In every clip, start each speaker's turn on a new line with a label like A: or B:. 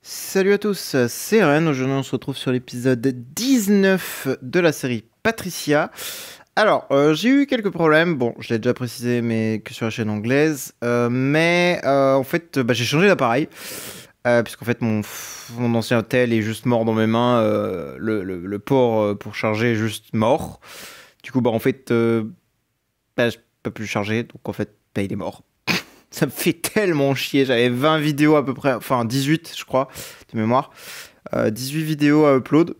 A: Salut à tous, c'est Ren. Aujourd'hui, on se retrouve sur l'épisode 19 de la série Patricia. Alors, j'ai eu quelques problèmes. Bon, je l'ai déjà précisé, mais que sur la chaîne anglaise. En fait, j'ai changé d'appareil. Puisqu'en fait, mon ancien tel est juste mort dans mes mains. Le port pour charger est juste mort. Du coup, en fait, je peux plus le charger. Donc, en fait, il est mort. Ça me fait tellement chier. J'avais 20 vidéos à peu près, enfin 18, je crois, de mémoire. 18 vidéos à upload.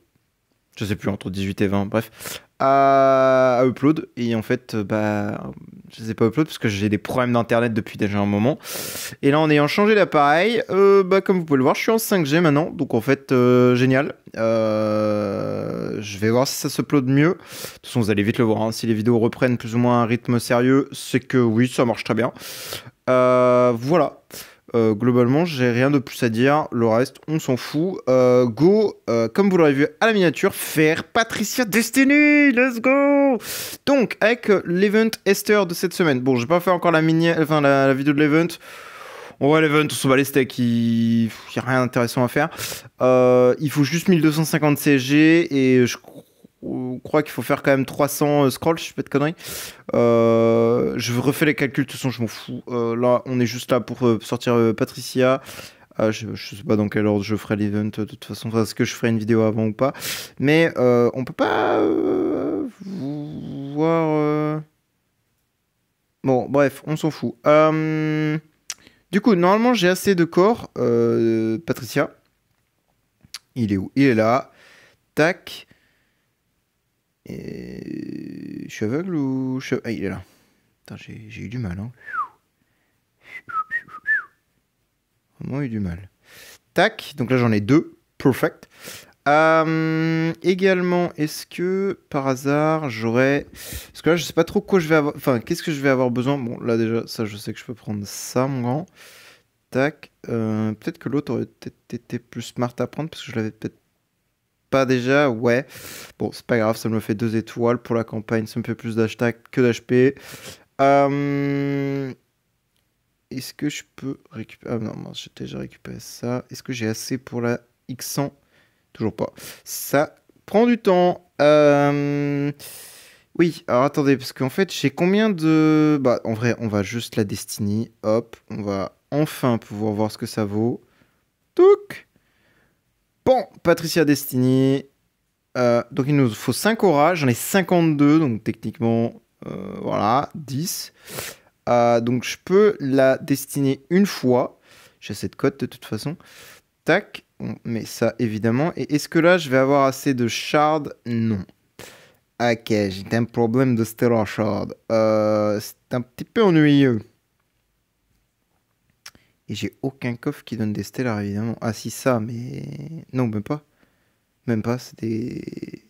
A: Je sais plus, entre 18 et 20, bref. À upload. Et en fait, je les ai pas upload parce que j'ai des problèmes d'internet depuis déjà un moment. Et là, en ayant changé d'appareil, comme vous pouvez le voir, je suis en 5G maintenant. Donc en fait, génial. Je vais voir si ça se upload mieux. De toute façon, vous allez vite le voir, hein. Si les vidéos reprennent plus ou moins un rythme sérieux, c'est que oui, ça marche très bien. Voilà. Globalement, j'ai rien de plus à dire. Le reste, on s'en fout. Go, comme vous l'aurez vu à la miniature, faire Patricia Destiny. Let's go. Donc, avec l'event Esther de cette semaine. Bon, j'ai pas fait encore la vidéo de l'event. On voit l'event, on se bat les steaks. Il y a rien d'intéressant à faire. Il faut juste 1250 CG et je crois qu'il faut faire quand même 300 scrolls, je fais pas de conneries. Je refais les calculs, de toute façon, je m'en fous. Là, on est juste là pour sortir Patricia. Je sais pas dans quel ordre je ferai l'event, de toute façon, est-ce que je ferai une vidéo avant ou pas. Mais on peut pas voir. Bon, bref, on s'en fout. Du coup, normalement, j'ai assez de corps. Patricia, il est où? Il est là. Tac. Et... Je suis aveugle ou... Ah, il est là. Putain, j'ai eu du mal, hein. Vraiment eu du mal. Tac, donc là j'en ai deux. Perfect. Également, est-ce que par hasard j'aurais... Parce que là je sais pas trop quoi je vais avoir... Enfin, qu'est-ce que je vais avoir besoin? Bon, là déjà, ça je sais que je peux prendre ça, mon grand. Tac. Peut-être que l'autre aurait peut-être été plus smart à prendre parce que je l'avais peut-être pas déjà. Ouais. Bon, c'est pas grave, ça me fait 2 étoiles pour la campagne. Ça me fait plus d'hashtags que d'HP. Est-ce que je peux récupérer... Ah non, j'ai déjà récupéré ça. Est-ce que j'ai assez pour la X100? Toujours pas. Ça prend du temps. Oui, alors attendez, parce qu'en fait, j'ai combien de... Bah, en vrai, on va juste la Destiny. Hop, on va enfin pouvoir voir ce que ça vaut. Touc. Bon, Patricia Destiny. Donc, il nous faut 5 auras. J'en ai 52, donc techniquement, voilà, 10. Donc je peux la destiner une fois. J'ai cette cote de toute façon. Tac, on met ça évidemment. Et est-ce que là je vais avoir assez de shards? Non. Ok, j'ai un problème de Stellar Shard. C'est un petit peu ennuyeux. Et j'ai aucun coffre qui donne des Stellar évidemment. Ah si ça, mais... Non, même pas. Même pas, c'est des...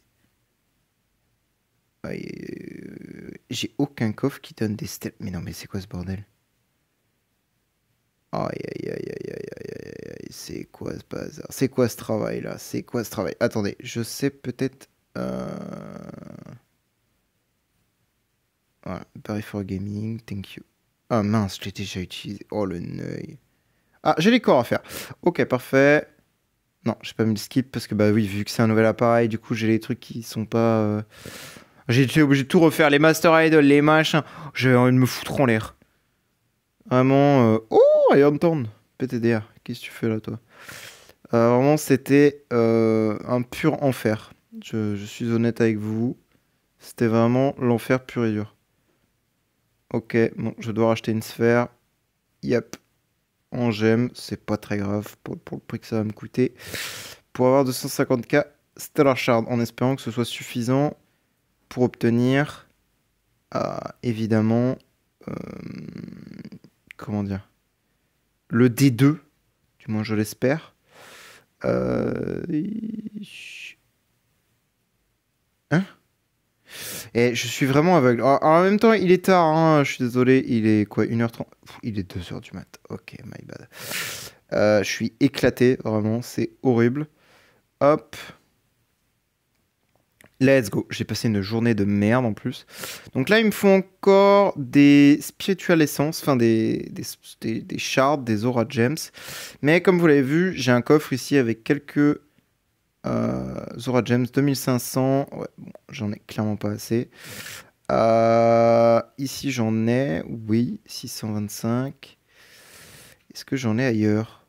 A: J'ai aucun coffre qui donne des Stellar. Mais non, mais c'est quoi ce bordel? Aïe, aïe, aïe, aïe, aïe, aïe, aïe, aïe, c'est quoi ce bazar? C'est quoi ce travail-là? C'est quoi ce travail? Attendez, je sais peut-être... Voilà, Paris for Gaming, thank you. Ah mince, je l'ai déjà utilisé. Oh le neuil. Ah, j'ai les corps à faire. Ok, parfait. Non, j'ai pas mis le skip parce que bah oui, vu que c'est un nouvel appareil, du coup j'ai les trucs qui sont pas... J'ai été obligé de tout refaire, les Master Idol, les machins. J'ai envie de me foutre en l'air. Vraiment... Oh, Iron Thorn, PTDR, qu'est-ce que tu fais là toi? Vraiment, c'était un pur enfer. Je suis honnête avec vous. C'était vraiment l'enfer pur et dur. Ok, bon, je dois racheter une sphère. Yep, en gemme, c'est pas très grave pour le prix que ça va me coûter. Pour avoir 250k Stellar Shard, en espérant que ce soit suffisant pour obtenir, évidemment, euh, comment dire, le D2, du moins je l'espère. Euh, Hein? Et je suis vraiment aveugle. En même temps, il est tard, hein, je suis désolé. Il est quoi, 1h30? Il est 2h du mat. Ok, my bad. Je suis éclaté, vraiment, c'est horrible. Hop. Let's go. J'ai passé une journée de merde en plus. Donc là, il me faut encore des spiritual essences, enfin des shards, des aura gems. Mais comme vous l'avez vu, j'ai un coffre ici avec quelques aura gems 2500. Ouais, bon, j'en ai clairement pas assez. Ici, j'en ai, oui, 625. Est-ce que j'en ai ailleurs?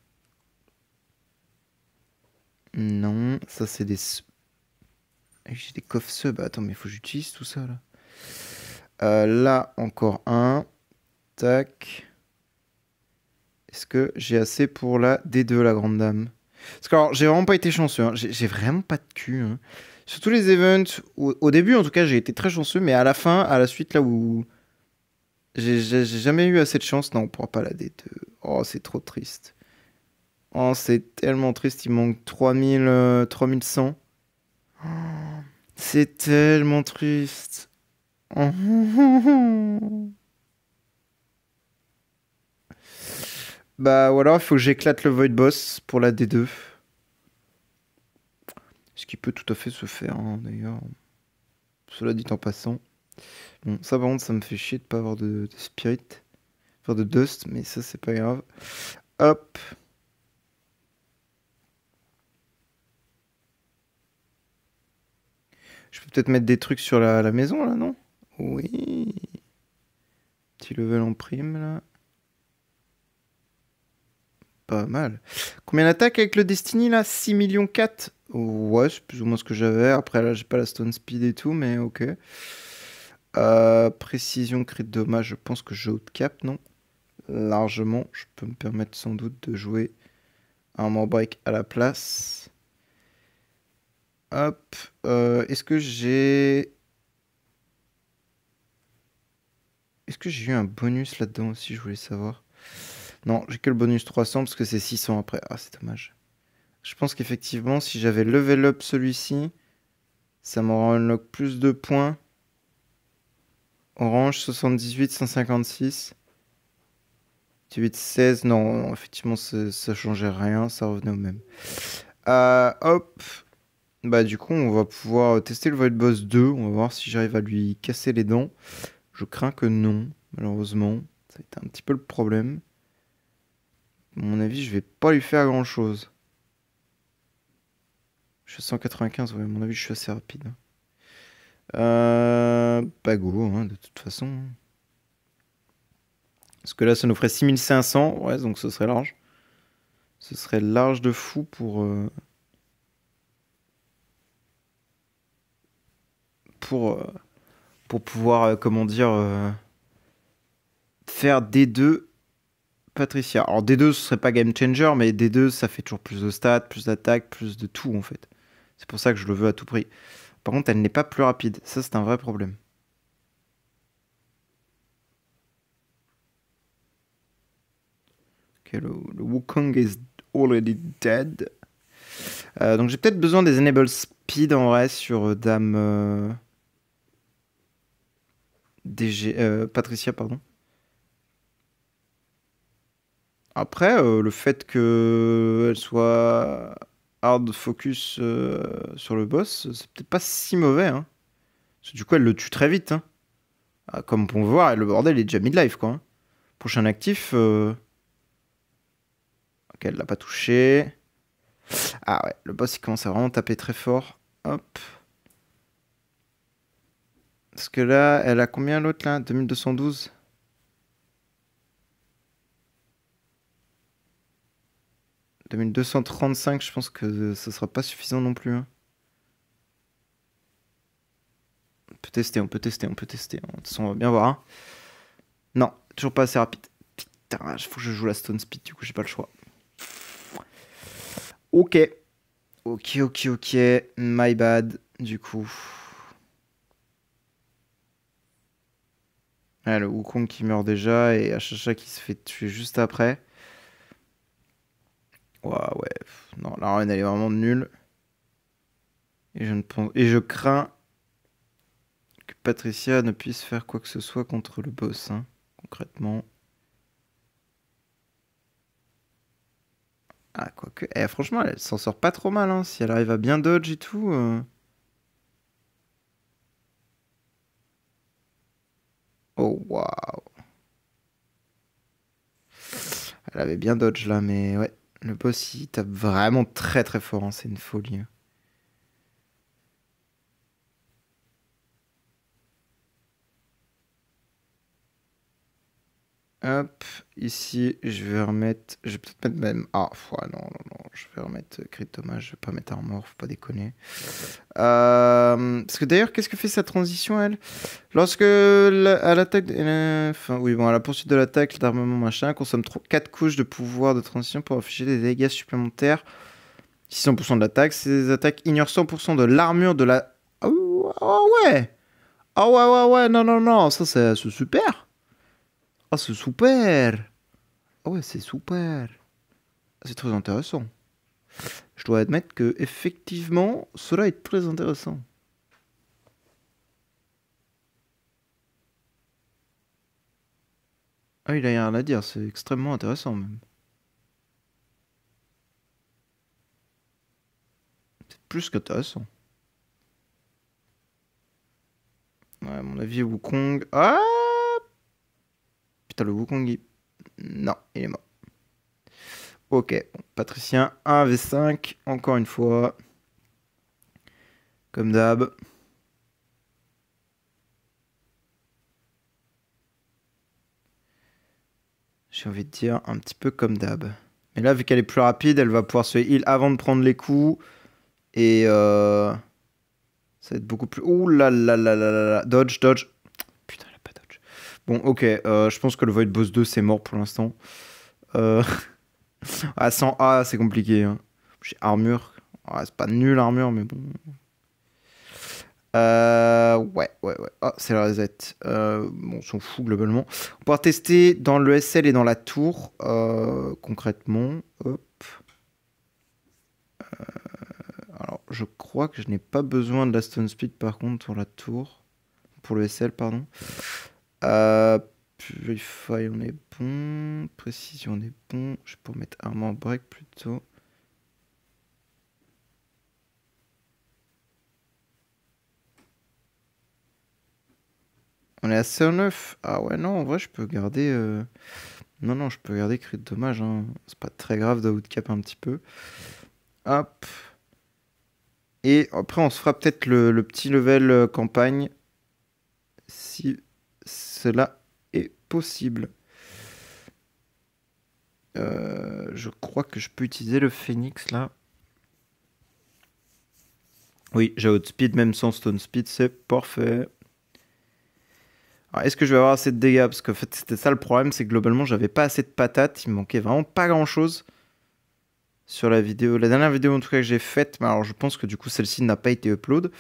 A: Non, ça c'est des... J'ai des coffres sub. Attends, mais il faut que j'utilise tout ça là. Là, encore un. Tac. Est-ce que j'ai assez pour la D2, la grande dame? Parce que alors, j'ai vraiment pas été chanceux, hein. J'ai vraiment pas de cul, hein. Sur tous les events, au début en tout cas, j'ai été très chanceux, mais à la fin, à la suite, là où j'ai jamais eu assez de chance, non, on pourra pas la D2. Oh, c'est trop triste. Oh, c'est tellement triste, il manque 3000, 3100. Oh, c'est tellement triste. Oh. Bah, ou alors il faut que j'éclate le Void Boss pour la D2. Ce qui peut tout à fait se faire, hein, d'ailleurs. Cela dit en passant. Bon, ça par contre, ça me fait chier de pas avoir de spirit. Enfin, de dust, mais ça, c'est pas grave. Hop. Je peux peut-être mettre des trucs sur la maison, là, non? Oui. Petit level en prime, là. Pas mal. Combien d'attaques avec le Destiny, là? 6 millions 4. Ouais, c'est plus ou moins ce que j'avais. Après, là, j'ai pas la stone speed et tout, mais ok. Précision, crit de dommage, je pense que j'ai outcap, non? Largement. Je peux me permettre sans doute de jouer un more break à la place. Hop. Est-ce que j'ai... Est-ce que j'ai eu un bonus là-dedans aussi, je voulais savoir. Non, j'ai que le bonus 300 parce que c'est 600 après. Ah, c'est dommage. Je pense qu'effectivement, si j'avais level up celui-ci, ça m'aurait unlock plus de points. Orange, 78, 156. 8, 16. Non, non, effectivement, ça changeait rien. Ça revenait au même. Hop. Bah, du coup, on va pouvoir tester le Void Boss 2. On va voir si j'arrive à lui casser les dents. Je crains que non, malheureusement. Ça a été un petit peu le problème. À mon avis, je vais pas lui faire grand chose. Je suis à 195, ouais, à mon avis, je suis assez rapide. Pas go, hein, de toute façon. Parce que là, ça nous ferait 6500. Ouais, donc ce serait large. Ce serait large de fou pour, euh, pour pouvoir, comment dire, faire D2 Patricia. Alors D2, ce serait pas game changer, mais D2, ça fait toujours plus de stats, plus d'attaques, plus de tout, en fait. C'est pour ça que je le veux à tout prix. Par contre, elle n'est pas plus rapide. Ça, c'est un vrai problème. Ok, le Wukong is already dead. Donc j'ai peut-être besoin des enable speed en vrai sur Dame DG, Patricia, pardon. Après, le fait qu'elle soit hard focus sur le boss, c'est peut-être pas si mauvais, hein. Parce que du coup, elle le tue très vite, hein. Comme on peut voir, le bordel est déjà mid-life, quoi, hein. Prochain actif. Ok, elle l'a pas touché. Ah ouais, le boss il commence à vraiment taper très fort. Hop. Parce que là, elle a combien l'autre là? 2212. 2235, je pense que ce sera pas suffisant non plus, hein. On peut tester, on peut tester, on peut tester. De toute façon, on va bien voir, hein. Non, toujours pas assez rapide. Putain, il faut que je joue la Stone Speed, du coup, j'ai pas le choix. Ok. Ok, ok, ok. My bad, du coup. Ah, le Wukong qui meurt déjà et Achacha qui se fait tuer juste après. Ouah, ouais. Non, la reine, elle est vraiment nulle. Et je crains que Patricia ne puisse faire quoi que ce soit contre le boss, hein, concrètement. Ah, quoique. Eh, franchement, elle s'en sort pas trop mal, hein. Si elle arrive à bien dodge et tout. Waouh. Elle avait bien dodge là, mais ouais. Le boss, il tape vraiment très très fort, hein. C'est une folie, hein. Hop, ici, je vais remettre... Je vais peut-être mettre même... Ah, ouais, non, non, non. Je vais remettre crit dommage. Je vais pas mettre armor, faut pas déconner. Parce que d'ailleurs, qu'est-ce que fait sa transition, elle? Lorsque à l'attaque... Enfin, oui, bon, à la poursuite de l'attaque, d'armement, machin, consomme 4 couches de pouvoir de transition pour afficher des dégâts supplémentaires. 600% de l'attaque. Ces attaques ignorent 100% de l'armure de la... Oh, ouais! Ah ouais, ouais, ouais, non, non, non, ça c'est super! Ah, c'est super! Ah ouais, c'est super! C'est très intéressant. Je dois admettre que, effectivement, cela est très intéressant. Ah, il a rien à dire, c'est extrêmement intéressant même. C'est plus qu'intéressant. Ouais, à mon avis, Wukong... Ah! Putain, le Wukong, il... Non, il est mort. Ok, bon, Patricien, 1v5, encore une fois. Comme d'hab. J'ai envie de dire un petit peu comme d'hab. Mais là, vu qu'elle est plus rapide, elle va pouvoir se heal avant de prendre les coups. Et ça va être beaucoup plus... Ouh là là là là là là. Dodge, dodge. Putain, elle a pas dodge. Bon, ok. Je pense que le Void Boss 2, c'est mort pour l'instant. Ah, sans A, c'est compliqué, hein. J'ai armure. Ah, c'est pas nul armure, mais bon. Ouais, ouais, ouais. Ah, c'est la reset. Bon, on s'en fout globalement. On pourra tester dans le SL et dans la tour, concrètement. Hop. Alors, je crois que je n'ai pas besoin de la Stone Speed par contre pour la tour. Pour le SL, pardon. Purify, on est bon. Précision, on est bon. Je peux mettre Armor Break plutôt. On est à 109. Ah ouais, non, en vrai, je peux garder... Non, non, je peux garder crit de dommage, hein. C'est pas très grave d'outcap un petit peu. Hop. Et après, on se fera peut-être le petit level campagne. Si cela est possible. Je crois que je peux utiliser le phoenix là. Oui, j'ai outspeed même sans stone speed, c'est parfait. Alors, est-ce que je vais avoir assez de dégâts? Parce qu'en fait, c'était ça le problème, c'est que globalement, j'avais pas assez de patates. Il me manquait vraiment pas grand-chose sur la vidéo. La dernière vidéo, en tout cas, que j'ai faite, mais alors je pense que du coup, celle-ci n'a pas été upload.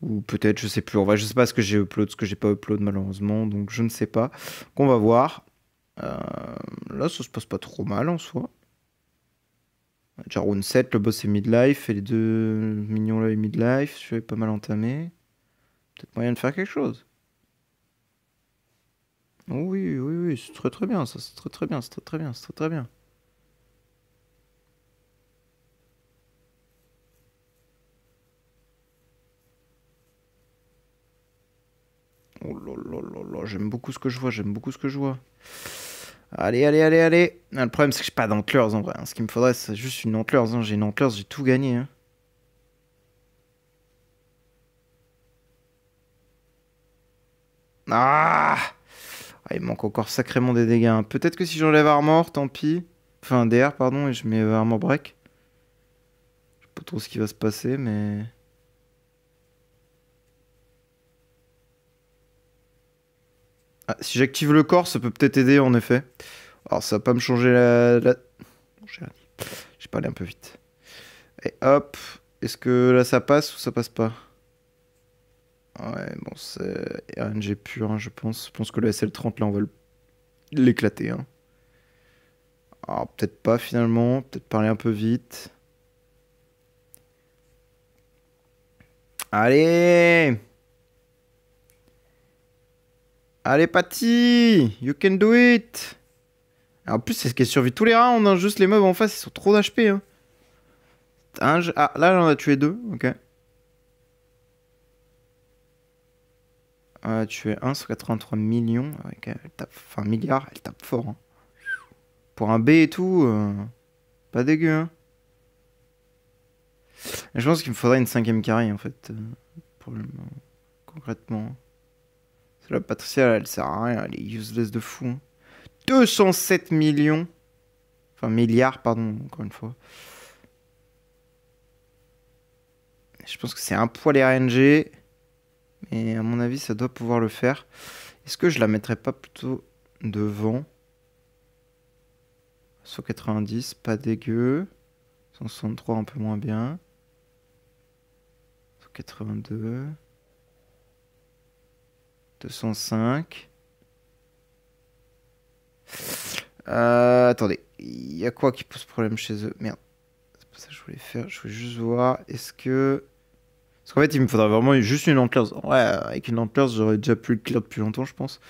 A: Ou peut-être, je sais plus. En vrai, je sais pas ce que j'ai upload, ce que j'ai pas upload, malheureusement. Donc, je ne sais pas. Qu'on va voir. Là, ça se passe pas trop mal en soi. Déjà, round 7, le boss est midlife. Et les deux mignons là, est midlife. Je suis pas mal entamé. Peut-être moyen de faire quelque chose. Oh oui, oui, oui, c'est très très bien, ça, c'est très très bien, c'est très très bien, c'est très très bien. Oh là là là là, j'aime beaucoup ce que je vois, j'aime beaucoup ce que je vois. Allez, allez, allez, allez. Ah, le problème, c'est que j'ai pas d'antlers en vrai, hein. Ce qu'il me faudrait, c'est juste une antlers, hein. J'ai une antlers, j'ai tout gagné, hein. Ah! Ah, il manque encore sacrément des dégâts, hein. Peut-être que si j'enlève armor, tant pis. Enfin, DR, pardon, et je mets armor break. Je sais pas trop ce qui va se passer, mais... Ah, si j'active le corps, ça peut peut-être aider, en effet. Alors, ça va pas me changer la... Bon, j'ai pas allé un peu vite. Et hop. Est-ce que là, ça passe ou ça passe pas? Ouais, bon, c'est RNG pur, hein, je pense. Je pense que le SL30, là, on va l'éclater, hein. Alors, peut-être pas, finalement. Peut-être parler un peu vite. Allez! Allez, Patty! You can do it! En plus, c'est ce qui survit tous les rounds, hein. Juste les mobs en face, ils sont trop d'HP, hein. Ah, là, on a tué deux, ok. Tu es 1 sur 83 millions. Ouais, elle tape, enfin, milliards, elle tape fort. Hein. Pour un B et tout, pas dégueu. Hein. Je pense qu'il me faudrait une cinquième carry en fait. Pour concrètement. La Patricia, elle sert à rien, elle est useless de fou. Hein. 207 millions. Enfin, milliards, pardon, encore une fois. Je pense que c'est un poil RNG. Mais à mon avis, ça doit pouvoir le faire. Est-ce que je la mettrais pas plutôt devant 190, pas dégueu. 163, un peu moins bien. 182. 205. Attendez. Il y a quoi qui pose problème chez eux? Merde. C'est pas ça que je voulais faire. Je voulais juste voir. Est-ce que... Parce qu'en fait, il me faudrait vraiment juste une Antlers. Ouais, avec une Antlers, j'aurais déjà pu le clear depuis longtemps, je pense.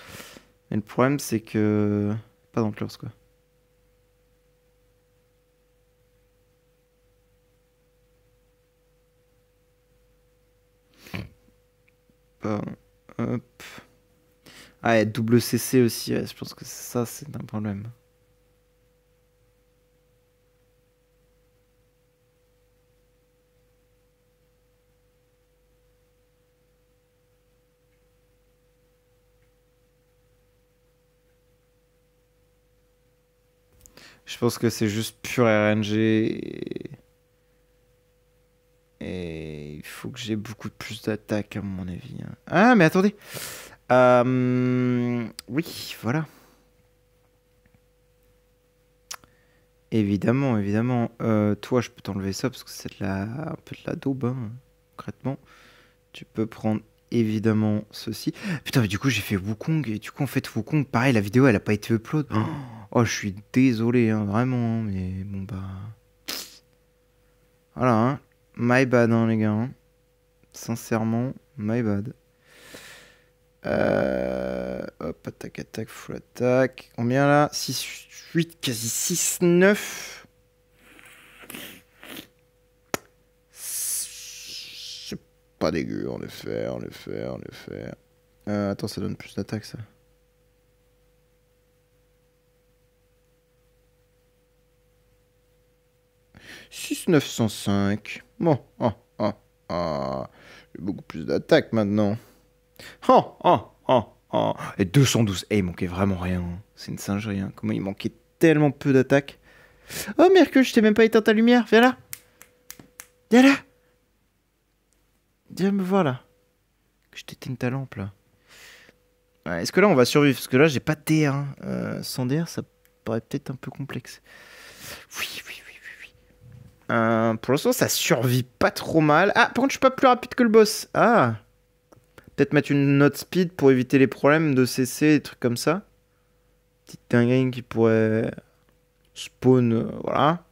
A: Mais le problème, c'est que... Pas d'Antlers, quoi. Pas... Hop. Ah, et double CC aussi, ouais, je pense que ça, c'est un problème. Je pense que c'est juste pur RNG. Et il faut que j'ai beaucoup plus d'attaques, à mon avis. Hein. Ah, mais attendez. Oui, voilà. Évidemment, évidemment. Toi, je peux t'enlever ça parce que c'est un peu de la daube, hein, concrètement. Tu peux prendre évidemment ceci. Putain, mais du coup, j'ai fait Wukong. Et du coup, en fait, Wukong, pareil, la vidéo, elle a pas été upload. Oh, je suis désolé, hein, vraiment. Hein, mais bon, bah. Voilà, hein. My bad, hein, les gars. Hein. Sincèrement, my bad. Hop, attaque, attaque, full attaque. Combien là? 6, 8, quasi 6, 9. C'est pas dégueu, en effet, en effet, en effet. Attends, ça donne plus d'attaque, ça. 6, 905. Bon, oh, oh, oh. J'ai beaucoup plus d'attaque maintenant. Oh, oh, oh, oh. Et 212. Eh, il manquait vraiment rien. Hein. C'est une singerie. Hein. Comment il manquait tellement peu d'attaque. Oh, Mercure, je t'ai même pas éteint ta lumière. Viens là. Viens là. Viens me voir là. Que je t'éteigne ta lampe là. Ouais, est-ce que là on va survivre? Parce que là j'ai pas de DR. Hein. Sans DR, ça paraît peut-être un peu complexe. Oui, oui, oui, oui, oui. Pour l'instant, ça survit pas trop mal. Ah, par contre, je suis pas plus rapide que le boss. Ah. Peut-être mettre une note speed pour éviter les problèmes de CC, des trucs comme ça. Petite dinguerie qui pourrait spawn, voilà.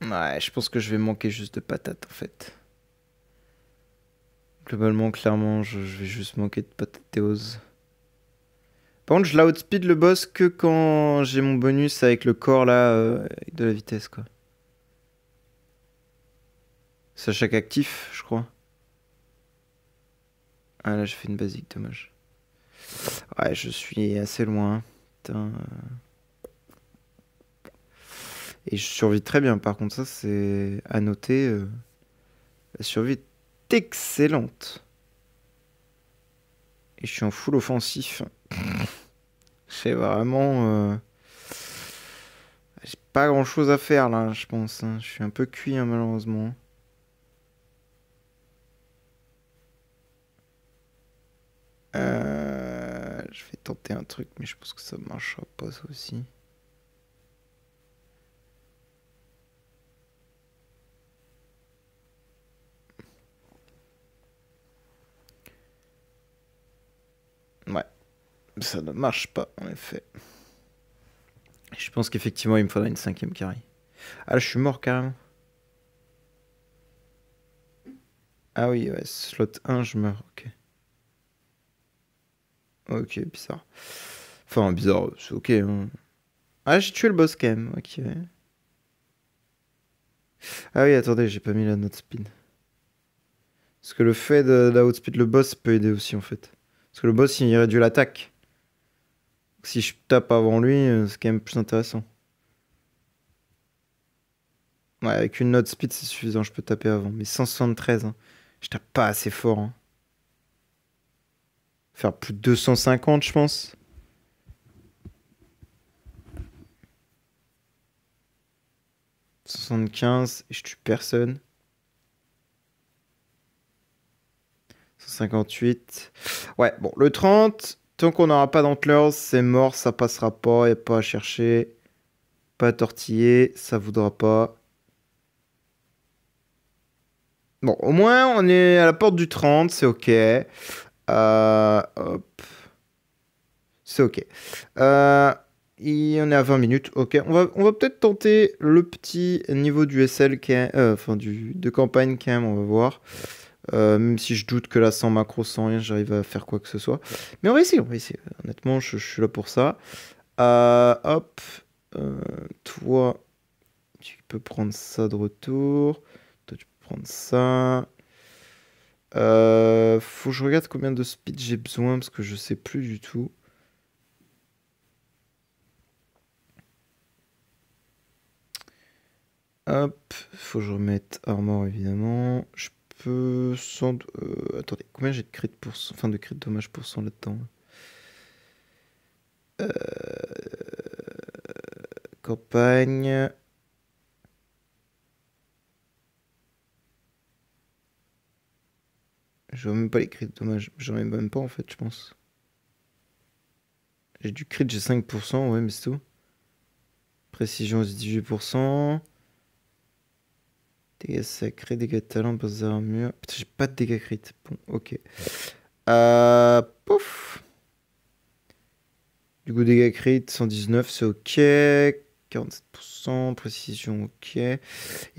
A: Ouais, je pense que je vais manquer juste de patates en fait. Globalement, clairement, je vais juste manquer de patatéos. Par contre, je la outspeed le boss que quand j'ai mon bonus avec le corps là, avec de la vitesse quoi. C'est à chaque actif, je crois. Ah là, j'ai fait une basique, dommage. Ouais, je suis assez loin. Putain. Et je survis très bien, par contre, ça c'est à noter. La survie est excellente. Et je suis en full offensif. C'est vraiment. J'ai pas grand chose à faire là, je pense. Hein. Je suis un peu cuit, hein, malheureusement. Je vais tenter un truc, mais je pense que ça marchera pas, ça aussi. Ouais, ça ne marche pas, en effet. Je pense qu'effectivement, il me faudra une cinquième carry. Ah, là, je suis mort carrément. Ah oui, ouais, slot 1, je meurs, ok. Ok, bizarre. Enfin, bizarre, c'est ok, hein. Ah, j'ai tué le boss quand même, ok. Ah oui, attendez, j'ai pas mis la note speed. Parce que le fait de outspeed le boss peut aider aussi, en fait. Parce que le boss, il réduit l'attaque. Si je tape avant lui, c'est quand même plus intéressant. Ouais, avec une note speed, c'est suffisant, je peux taper avant. Mais 173, hein. Je tape pas assez fort, hein. Faire plus de 250, je pense. 75, et je tue personne. 158. Ouais, bon, le 30, tant qu'on n'aura pas d'antlers, c'est mort, ça passera pas, y a pas à chercher. Pas à tortiller, ça voudra pas. Bon, au moins, on est à la porte du 30, c'est ok. Hop. C'est ok. On est à 20 minutes, ok. On va peut-être tenter le petit niveau du SL, enfin de campagne quand même, on va voir. Même si je doute que là, sans macro, sans rien, j'arrive à faire quoi que ce soit. Mais on va essayer, on va essayer. Honnêtement, je suis là pour ça. Hop. Euh, Toi, tu peux prendre ça de retour. Toi, tu peux prendre ça. Faut que je regarde combien de speed j'ai besoin parce que je sais plus du tout. Hop, faut que je remette armor évidemment. Je peux sans. Attendez, combien j'ai de crit pour enfin de crit dommage pour 100 là-dedans? Campagne. Je vois même pas les crits dommage. J'en ai même pas en fait, je pense. J'ai du crit, j'ai 5%, ouais, mais c'est tout. Précision, c'est 18%. Dégâts sacrés, dégâts de talent, base d'armure. Putain, j'ai pas de dégâts crit. Bon, ok. Pouf. Du coup, dégâts crit, 119, c'est ok. 47%, précision, ok. Et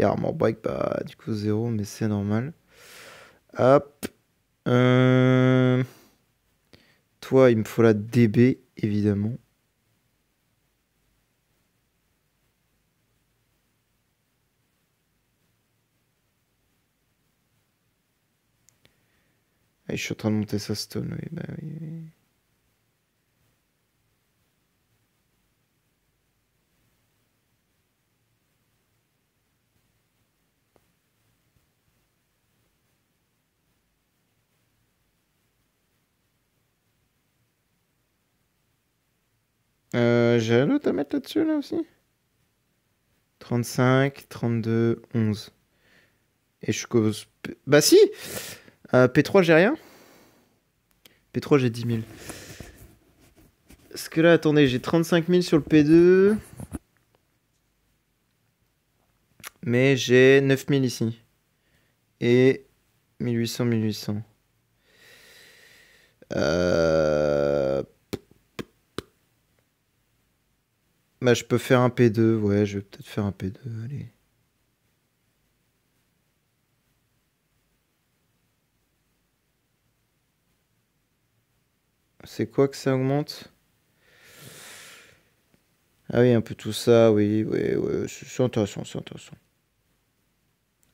A: armor break, bah, du coup, 0, mais c'est normal. Hop. Euh, Toi, il me faut la DB, évidemment. Ah, je suis en train de monter sa stone, oui, bah oui, oui. J'ai un autre à mettre là-dessus, là aussi? 35, 32, 11. Et je cause... Bah si! P3, j'ai rien? P3, j'ai 10 000. Parce que là, attendez, j'ai 35 000 sur le P2. Mais j'ai 9 000 ici. Et 1800, 1800. Bah, je peux faire un P2. Ouais, je vais peut-être faire un P2. Allez. C'est quoi que ça augmente? Ah oui, un peu tout ça, oui, oui, oui. C'est intéressant, c'est intéressant.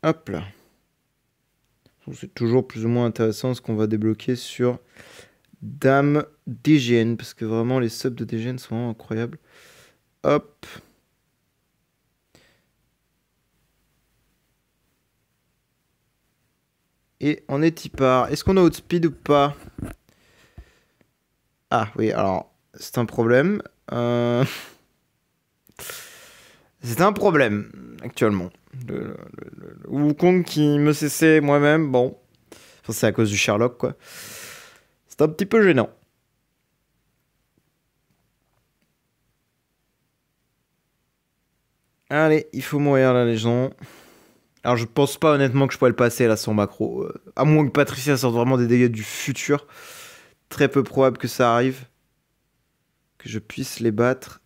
A: Hop là. C'est toujours plus ou moins intéressant ce qu'on va débloquer sur Dame DGN. Parce que vraiment, les subs de DGN sont vraiment incroyables. Hop. Et on est Tipar. Est-ce qu'on a outspeed ou pas? Ah oui, alors, c'est un problème. C'est un problème, actuellement. Le Wukong qui me cessait moi-même, bon. Enfin, c'est à cause du Sherlock, quoi. C'est un petit peu gênant. Allez, il faut mourir là, les gens. Alors, je pense pas honnêtement que je pourrais le passer là sans macro. À moins que Patricia sorte vraiment des dégâts du futur. Très peu probable que ça arrive. Que je puisse les battre.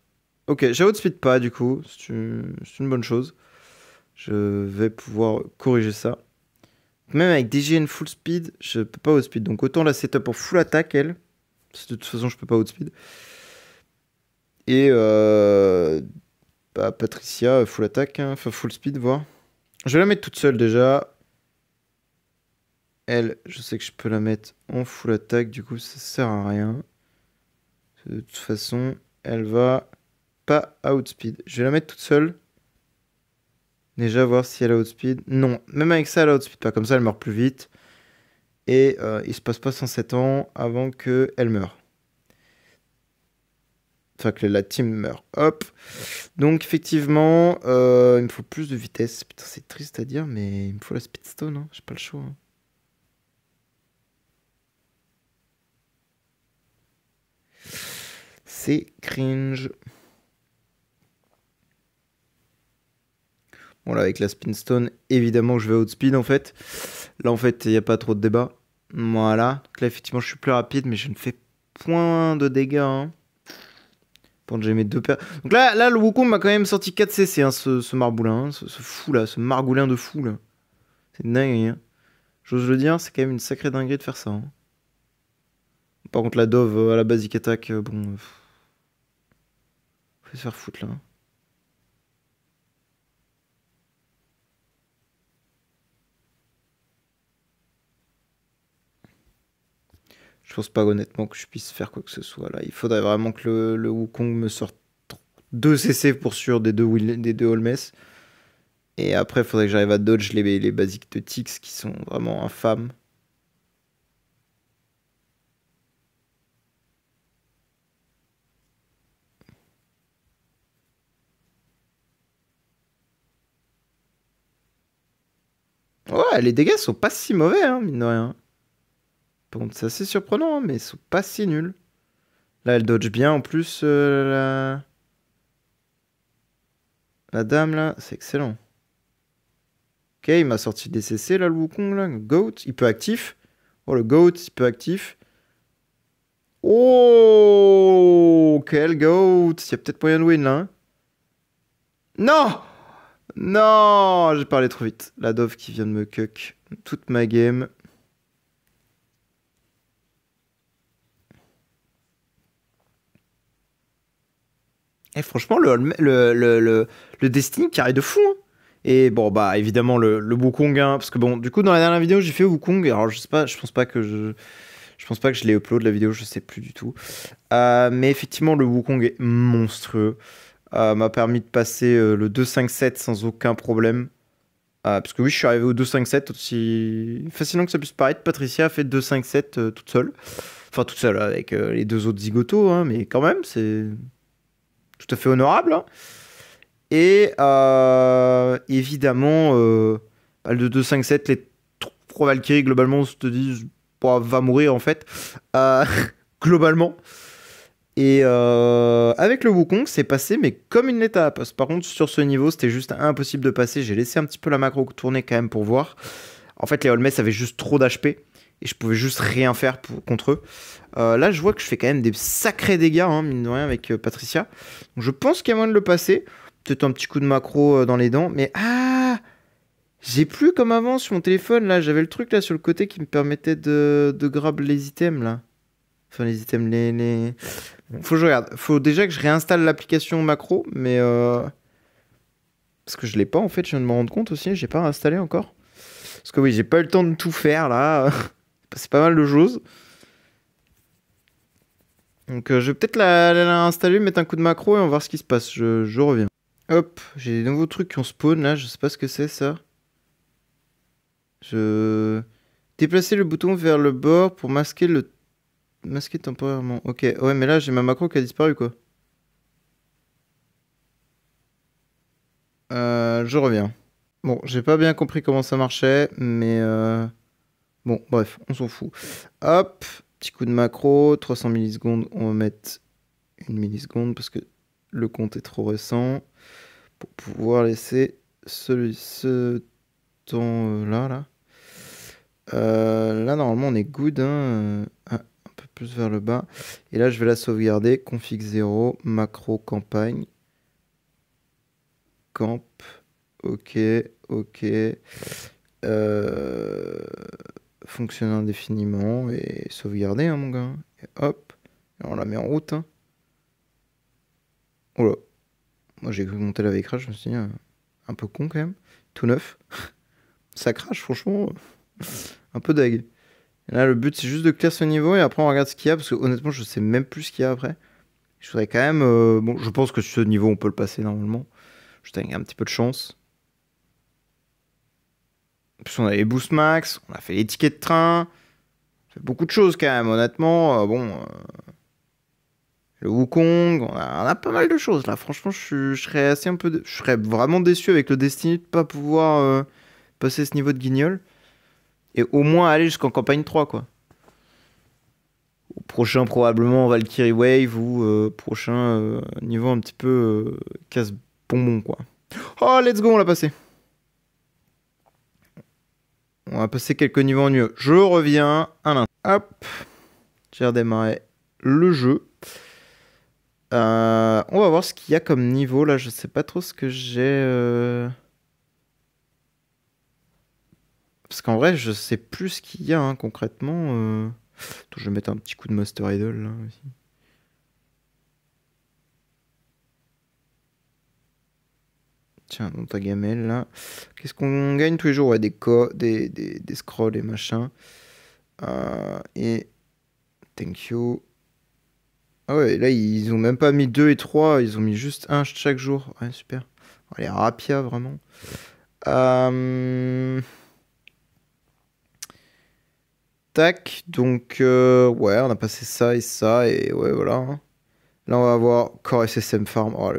A: Ok, j'ai outspeed pas du coup. C'est une bonne chose. Je vais pouvoir corriger ça. Même avec DGN full speed, je peux pas outspeed. Donc autant la setup en full attaque, elle. Parce que de toute façon, je peux pas outspeed. Et bah, Patricia, full attaque, hein. Enfin full speed, voir. Je vais la mettre toute seule déjà. Elle, je sais que je peux la mettre en full attaque, du coup ça sert à rien. De toute façon, elle va pas outspeed. Je vais la mettre toute seule. Déjà voir si elle a outspeed. Non, même avec ça, elle a outspeed pas. Comme ça, elle meurt plus vite. Et il se passe pas 107 ans avant qu'elle meure. Enfin, que la team meurt. Hop. Donc, effectivement, il me faut plus de vitesse. Putain, c'est triste à dire, mais il me faut la speedstone. Hein. J'ai pas le choix. Hein. C'est cringe. Bon, là, avec la spinstone, évidemment, je vais outspeed, en fait. Là, en fait, il n'y a pas trop de débat. Voilà. Donc là, effectivement, je suis plus rapide, mais je ne fais point de dégâts. Hein. Pendant que j'ai mes deux paires. Donc là, le Wukong m'a quand même sorti 4 CC, hein, ce marboulin. Hein, ce fou, là. Ce margoulin de fou, là. C'est dingue, hein. J'ose le dire, c'est quand même une sacrée dinguerie de faire ça. Hein. Par contre, la Dove à la basic attack, bon... faut se faire foutre, là. Je pense pas honnêtement que je puisse faire quoi que ce soit là. Il faudrait vraiment que le Wukong me sorte 2 CC pour sûr des deux Holmes. Et après, il faudrait que j'arrive à dodge les basiques de Tix qui sont vraiment infâmes. Ouais, les dégâts sont pas si mauvais, hein, mine de rien. Par contre, c'est assez surprenant, hein, mais ils sont pas si nuls. Là, elle dodge bien en plus, la dame là, c'est excellent. Ok, il m'a sorti des CC là, le Wukong là. Goat, il peut actif. Oh, le Goat, il peut actif. Oh, quel Goat! Il y a peut-être moyen de win là. Hein. Non! Non! J'ai parlé trop vite. La Dove qui vient de me cuck toute ma game. Et franchement, le Destiny carré de fou. Hein. Et bon, bah évidemment, le Wukong. Hein, parce que bon, du coup, dans la dernière vidéo, j'ai fait Wukong. Alors, je sais pas, je pense pas que je pense pas que je l'ai upload la vidéo, je sais plus du tout. Mais effectivement, le Wukong est monstrueux. M'a permis de passer le 2.5.7 sans aucun problème. Parce que oui, je suis arrivé au 2.5.7 aussi facilement que ça puisse paraître. Patricia a fait 2.5.7 toute seule. Enfin, toute seule avec les deux autres zigotos, hein, mais quand même, c'est tout à fait honorable. Hein. Et évidemment, le 2.5.7, les 3 Valkyries, globalement, on se dit, bah, va mourir en fait. Globalement. Et avec le Wukong, c'est passé, mais comme une lettre à la poste. Par contre, sur ce niveau, c'était juste impossible de passer. J'ai laissé un petit peu la macro tourner quand même pour voir. En fait, les Holmès avaient juste trop d'HP. Et je pouvais juste rien faire contre eux. Là, je vois que je fais quand même des sacrés dégâts, hein, mine de rien, avec Patricia. Donc, je pense qu'il y a moyen de le passer. Peut-être un petit coup de macro dans les dents. Mais j'ai plus comme avant sur mon téléphone. Là, j'avais le truc là sur le côté qui me permettait de grab les items là. Enfin, les items, faut que je regarde. Faut déjà que je réinstalle l'application macro, mais parce que je l'ai pas en fait, je viens de me rendre compte aussi, j'ai pas réinstallé encore. Parce que oui, j'ai pas eu le temps de tout faire là. C'est pas mal de choses. Donc je vais peut-être la installer, mettre un coup de macro et on va voir ce qui se passe. Je reviens. Hop, j'ai des nouveaux trucs qui ont spawn là, je sais pas ce que c'est ça. Je déplacer le bouton vers le bord pour masquer temporairement. Ok, ouais, mais là j'ai ma macro qui a disparu quoi. Je reviens. Bon, j'ai pas bien compris comment ça marchait, mais bon, bref, on s'en fout. Hop, petit coup de macro, 300 millisecondes, on va mettre 1 milliseconde parce que le compte est trop récent pour pouvoir laisser ce temps-là, là. Là, normalement, on est good, hein. Un peu plus vers le bas. Et là, je vais la sauvegarder. Config 0, macro campagne. Camp. Ok, ok. Euh, Fonctionner indéfiniment et sauvegarder, hein, mon gars. Et hop, et on la met en route. Hein. Oh là, moi j'ai cru monter la crash, je me suis dit, un peu con quand même. Tout neuf. Ça crache, franchement. Un peu deg. Et là, le but c'est juste de clear ce niveau et après on regarde ce qu'il y a parce que honnêtement, je sais même plus ce qu'il y a après. Je voudrais quand même. Bon, je pense que ce niveau on peut le passer normalement. Juste avec un petit peu de chance. En plus, on a les boost max, on a fait les tickets de train. On fait beaucoup de choses quand même, honnêtement. Le Wukong, on a pas mal de choses là. Franchement, je serais assez un peu. Je serais vraiment déçu avec le Destiny de pas pouvoir passer ce niveau de guignol. Et au moins aller jusqu'en campagne 3, quoi. Au prochain, probablement Valkyrie Wave ou prochain niveau un petit peu casse-bonbon, quoi. Oh, let's go, on l'a passé. On va passer quelques niveaux en mieux. Je reviens un instant. Hop. J'ai redémarré le jeu. On va voir ce qu'il y a comme niveau là. Je sais pas trop ce que j'ai. Parce qu'en vrai, je sais plus ce qu'il y a hein, concrètement. Attends, je vais mettre un petit coup de Master Idol là aussi. Tiens, dans ta gamelle là. Qu'est-ce qu'on gagne tous les jours? Ouais, des scrolls et machin. Et. Thank you. Ah ouais, là, ils ont même pas mis 2 et 3, ils ont mis juste un chaque jour. Ouais, super. Oh, les rapias, vraiment. Tac, donc, ouais, on a passé ça et ouais, voilà. Hein. Là, on va avoir Core SSM Farm. Oh,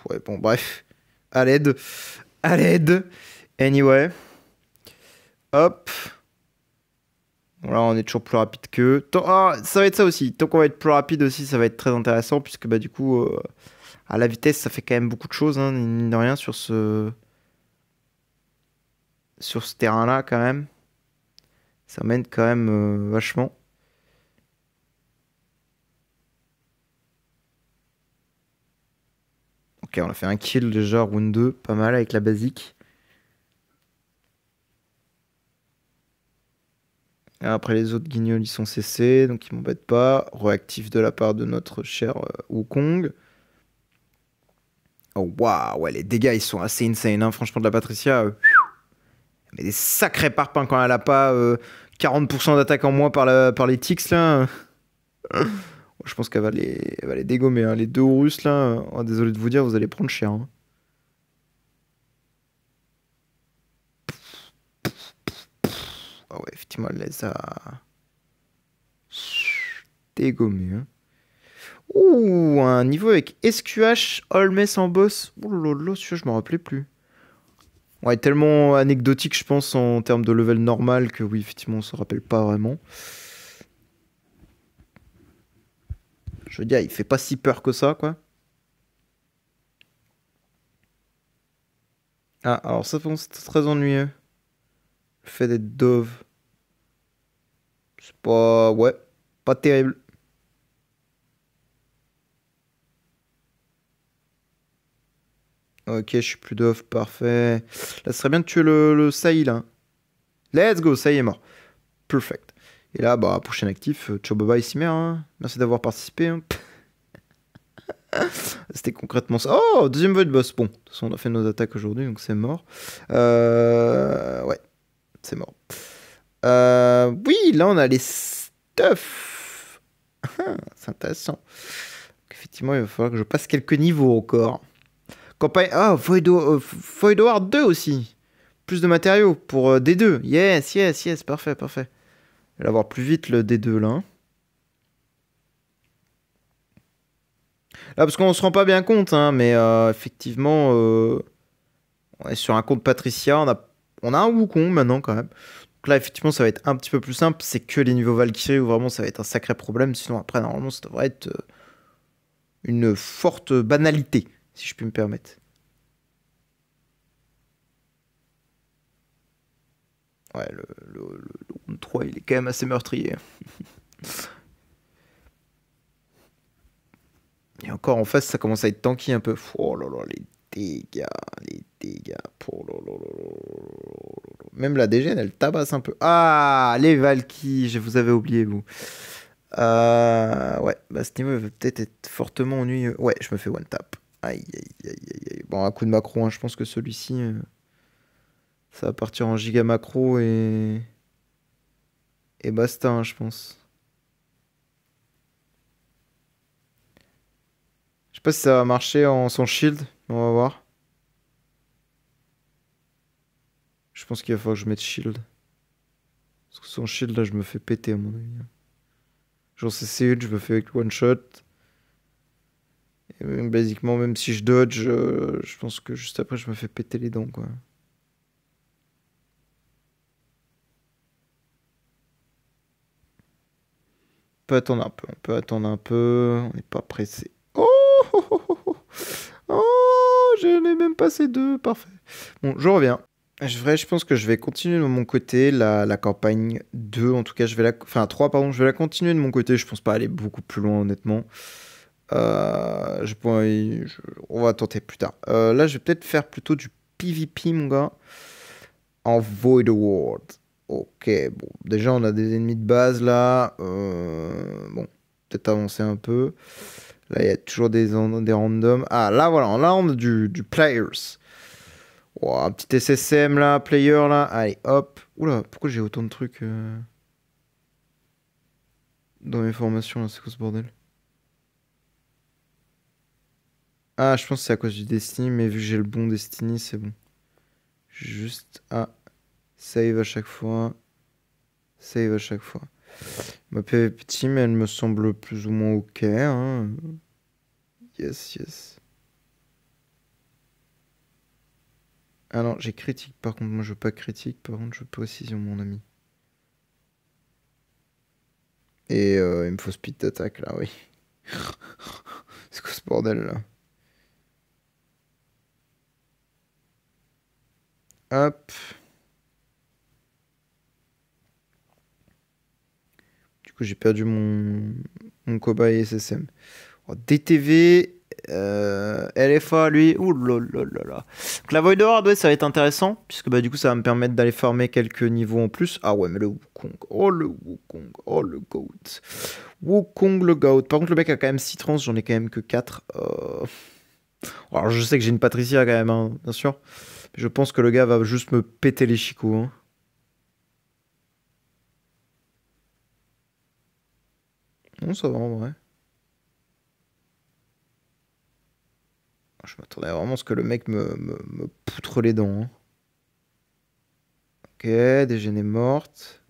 A: ouais, bon, bref. À l'aide. À l'aide. Anyway. Hop. Bon, là, on est toujours plus rapide qu'eux. Ah, ça va être ça aussi. Tant qu'on va être plus rapide aussi, ça va être très intéressant, puisque, bah, du coup... à la vitesse, ça fait quand même beaucoup de choses, hein, mine de rien, sur ce terrain-là, quand même. Ça mène quand même vachement. Ok, on a fait un kill déjà, round 2, pas mal avec la basique. Et après, les autres guignols, ils sont cessés, donc ils m'embêtent pas. Réactif de la part de notre cher Wukong. Oh, waouh, ouais, les dégâts, ils sont assez insane, hein. Franchement, de la Patricia... mais des sacrés parpaings quand elle a pas 40% d'attaque en moins par les tics là. Je pense elle va les dégommer. Hein. Les deux Russes là, oh, désolé de vous dire, vous allez prendre cher. Hein. Ah ouais, effectivement, elle les a dégommés. Hein. Ouh, un niveau avec SQH, Holmes en boss. Oh là là, celui-là, je me rappelais plus. Ouais, tellement anecdotique, je pense, en termes de level normal que oui, effectivement, on se rappelle pas vraiment. Je veux dire, il fait pas si peur que ça, quoi. Ah, alors ça, c'est très ennuyeux. Le fait d'être dove. C'est pas... Ouais, pas terrible. Ok, je suis plus dove, parfait. Là, ce serait bien de tuer le Saï, là. Let's go, ça y est mort. Perfect. Et là, bah, prochain actif, ciao bye bye Cimer, hein. Merci d'avoir participé. Hein. C'était concrètement ça. Oh, deuxième vote boss. Bon, de toute façon, on a fait nos attaques aujourd'hui, donc c'est mort. Ouais, c'est mort. Oui, là, on a les stuff. C'est intéressant. Donc, effectivement, il va falloir que je passe quelques niveaux encore. Campagne... Ah, Void Ward 2 aussi. Plus de matériaux pour D2. Yes, yes, yes, parfait, parfait. Je vais l'avoir plus vite le D2 là. Là, parce qu'on se rend pas bien compte, hein, mais effectivement, on est sur un compte Patricia. On a un Wukong maintenant quand même. Donc là, effectivement, ça va être un petit peu plus simple. C'est que les niveaux Valkyrie où vraiment ça va être un sacré problème. Sinon, après, normalement, ça devrait être une forte banalité, si je puis me permettre. Ouais, le round 3, il est quand même assez meurtrier. Et encore en face, ça commence à être tanky un peu. Oh là là, les dégâts, les dégâts. Oh là là là là là là. Même la DGN, elle tabasse un peu. Ah, les Valky, je vous avais oublié, vous. Ouais, bah ce niveau va peut-être être fortement ennuyeux. Ouais, je me fais one tap. Aïe, aïe, aïe, aïe, aïe. Bon, un coup de macro, hein, je pense que celui-ci, ça va partir en giga macro et basta, hein, je pense. Je sais pas si ça va marcher en son shield, on va voir. Je pense qu'il va falloir que je mette shield. Parce que son shield, là, je me fais péter, à mon avis. Genre, c'est C1, je me fais avec one shot. Et même, basiquement, même si je dodge, je pense que juste après, je me fais péter les dents, quoi. On peut attendre un peu, on peut attendre un peu. On n'est pas pressé. Oh, oh, oh, oh, oh. Oh, je n'ai même passé deux, parfait. Bon, je reviens. Je pense que je vais continuer de mon côté la campagne 2, en tout cas, je vais la... Enfin, 3, pardon, je vais la continuer de mon côté. Je pense pas aller beaucoup plus loin, honnêtement. Je pourrais... On va tenter plus tard. Là, je vais peut-être faire plutôt du PvP, mon gars. En Void World. Ok, bon. Déjà, on a des ennemis de base, là. Bon, peut-être avancer un peu. Là, il y a toujours des randoms. Ah, là, voilà. Là, on a du players. Oh, un petit SSM, là. Player, là. Allez, hop. Oula, pourquoi j'ai autant de trucs dans mes formations, là? C'est quoi ce bordel? Ah, je pense que c'est à cause du Destiny, mais vu que j'ai le bon Destiny, c'est bon. Juste à save à chaque fois. Save à chaque fois. Ma PvP team, elle me semble plus ou moins ok, hein. Yes, yes. Ah non, j'ai critique par contre. Moi, je veux pas critique. Par contre, je veux précision, mon ami. Et il me faut speed d'attaque, là, oui. C'est quoi ce bordel, là? Hop. Du coup, j'ai perdu mon cobaye SSM. Oh, DTV, LFA, lui, ouh là là là là. Donc la Void Horde, ouais, ça va être intéressant, puisque bah, du coup, ça va me permettre d'aller farmer quelques niveaux en plus. Ah ouais, mais le Wukong, oh le Wukong, oh le GOAT. Wukong, le GOAT. Par contre, le mec a quand même 6 trans, j'en ai quand même que 4. Alors, je sais que j'ai une Patricia quand même, hein, bien sûr. Je pense que le gars va juste me péter les chicots. Hein. Non, ça va en vrai. Je m'attendais vraiment à ce que le mec me poutre les dents. Hein. Ok, Dégénée morte.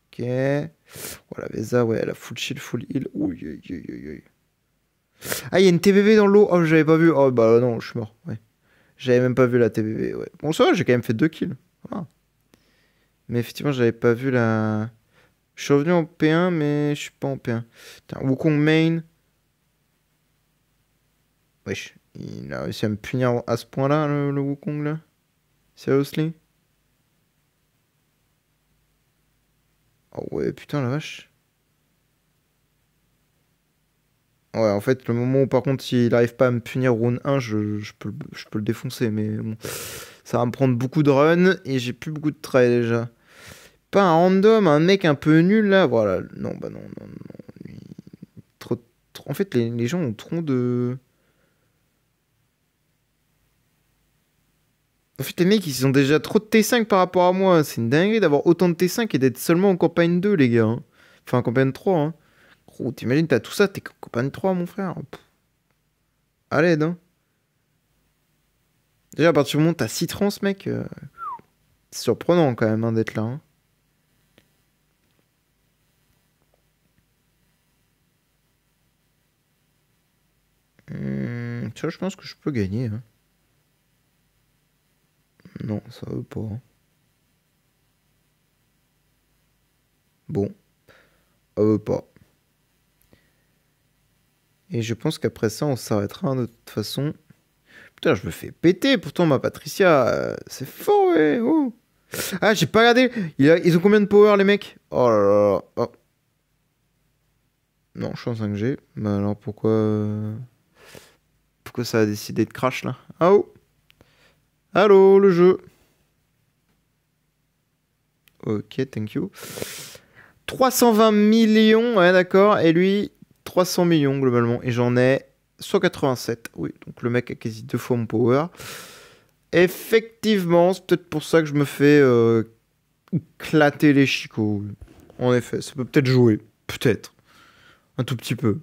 A: Ok. Oh, la Vesa, ouais, elle a full shield, full heal. Ouh, ah, il y a une TBB dans l'eau. Oh, j'avais pas vu. Oh, bah non, je suis mort. Ouais. J'avais même pas vu la TBB. Ouais. Bon, ça va, j'ai quand même fait 2 kills. Ah. Mais effectivement, j'avais pas vu la. Je suis revenu en P1, mais je suis pas en P1. Putain, Wukong main. Wesh, il a réussi à me punir à ce point-là, le Wukong, là. Seriously? Oh ouais, putain, la vache. Ouais, en fait, le moment où, par contre, s'il arrive pas à me punir round 1, je peux le défoncer, mais bon. Ça va me prendre beaucoup de run, et j'ai plus beaucoup de try, déjà. Pas un random, un mec un peu nul, là. Voilà. Non, bah non, non, non. En fait, les gens ont trop de... En fait, les mecs, ils ont déjà trop de T5 par rapport à moi. C'est une dinguerie d'avoir autant de T5 et d'être seulement en campagne 2, les gars. Hein. Enfin, en campagne 3. Hein. Gros, t'imagines, t'as tout ça, t'es en campagne 3, mon frère. Pff, à l'aide, hein. Déjà, à partir du moment où t'as 6 trans, mec, c'est surprenant quand même hein, d'être là. Hein. Tu vois, je pense que je peux gagner. Hein. Non, ça veut pas. Hein. Bon, ça veut pas. Et je pense qu'après ça, on s'arrêtera hein, de toute façon. Putain, je me fais péter. Pourtant, ma Patricia, c'est fort, ouais. Oh. Ah, j'ai pas regardé. Ils ont combien de power, les mecs? Oh là là. Oh. Non, je suis en 5G. Mais alors, pourquoi ça a décidé de crash, là? Ah oh. Allô, le jeu. Ok, thank you. 320 millions, ouais, d'accord. Et lui, 300 millions globalement. Et j'en ai 187. Oui, donc le mec a quasi 2 fois mon power. Effectivement, c'est peut-être pour ça que je me fais éclater les chicots. Oui. En effet, ça peut peut-être jouer. Peut-être. Un tout petit peu.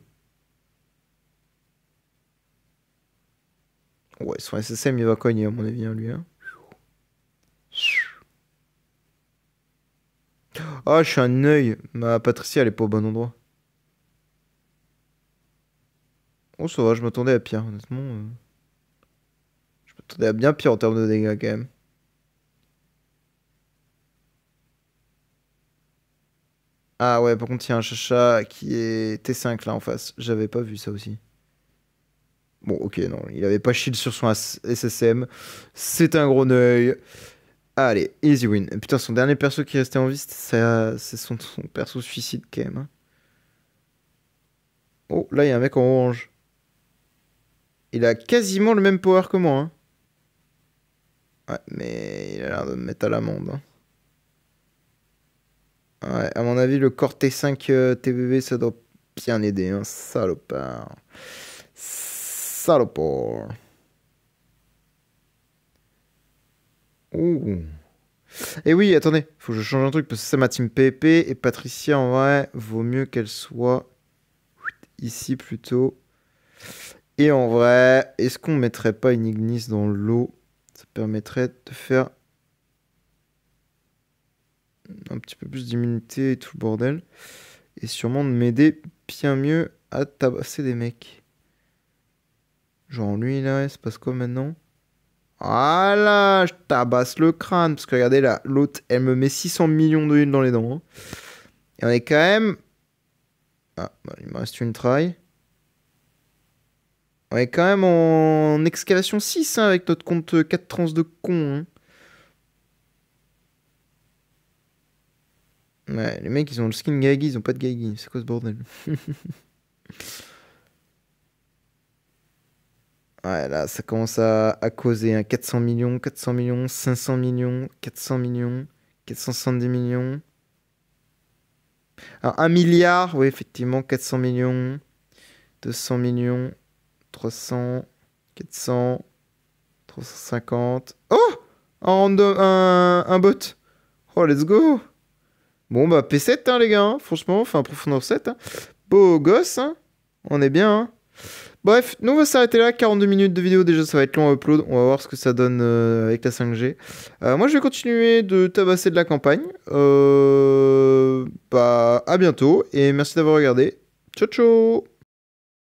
A: Ouais, son SSM, il va cogner, à mon avis, hein, lui. Hein. Ah, je suis un œil. Ma Patricia, elle est pas au bon endroit. Oh, ça va, je m'attendais à pire, honnêtement. Je m'attendais à bien pire en termes de dégâts, quand même. Ah ouais, par contre, il y a un chacha qui est T5 là en face. J'avais pas vu ça aussi. Bon, ok, non, il avait pas shield sur son SSM. C'est un gros œil. Allez, easy win. Putain, son dernier perso qui restait en vie, c'est son perso suicide quand même. Hein. Oh, là, il y a un mec en orange. Il a quasiment le même power que moi. Hein. Ouais, mais il a l'air de me mettre à l'amende. Hein. Ouais, à mon avis, le Core T5 TVV, ça doit bien aider. Hein. Salopard. Salopard. Ouh. Et oui, attendez, faut que je change un truc parce que c'est ma team PvP et Patricia en vrai, vaut mieux qu'elle soit ici plutôt. Et en vrai, est-ce qu'on mettrait pas une Ignis dans l'eau? Ça permettrait de faire un petit peu plus d'immunité et tout le bordel. Et sûrement de m'aider bien mieux à tabasser des mecs. Genre lui là, il se passe quoi maintenant? Voilà, je tabasse le crâne. Parce que regardez là, l'autre, elle me met 600 millions de heal dans les dents. Hein. Et on est quand même... Ah, bah, il me reste une try. On est quand même en excavation 6 hein, avec notre compte 4 trans de con. Hein. Ouais, les mecs, ils ont le skin Gagi, ils ont pas de Gagi. C'est quoi ce bordel? Ouais, là, ça commence à causer. Hein. 400 millions, 400 millions, 500 millions, 400 millions, 470 millions. Alors, 1 milliard, oui, effectivement, 400 millions, 200 millions, 300, 400, 350. Oh! Un bot. Oh, let's go! Bon, bah, P7, hein, les gars, hein, franchement, enfin, profondeur 7. Hein. Beau gosse, hein. On est bien, hein. Bref, nous on va s'arrêter là, 42 minutes de vidéo, déjà ça va être long à upload, on va voir ce que ça donne avec la 5G. Moi je vais continuer de tabasser de la campagne. Bah à bientôt et merci d'avoir regardé. Ciao ciao.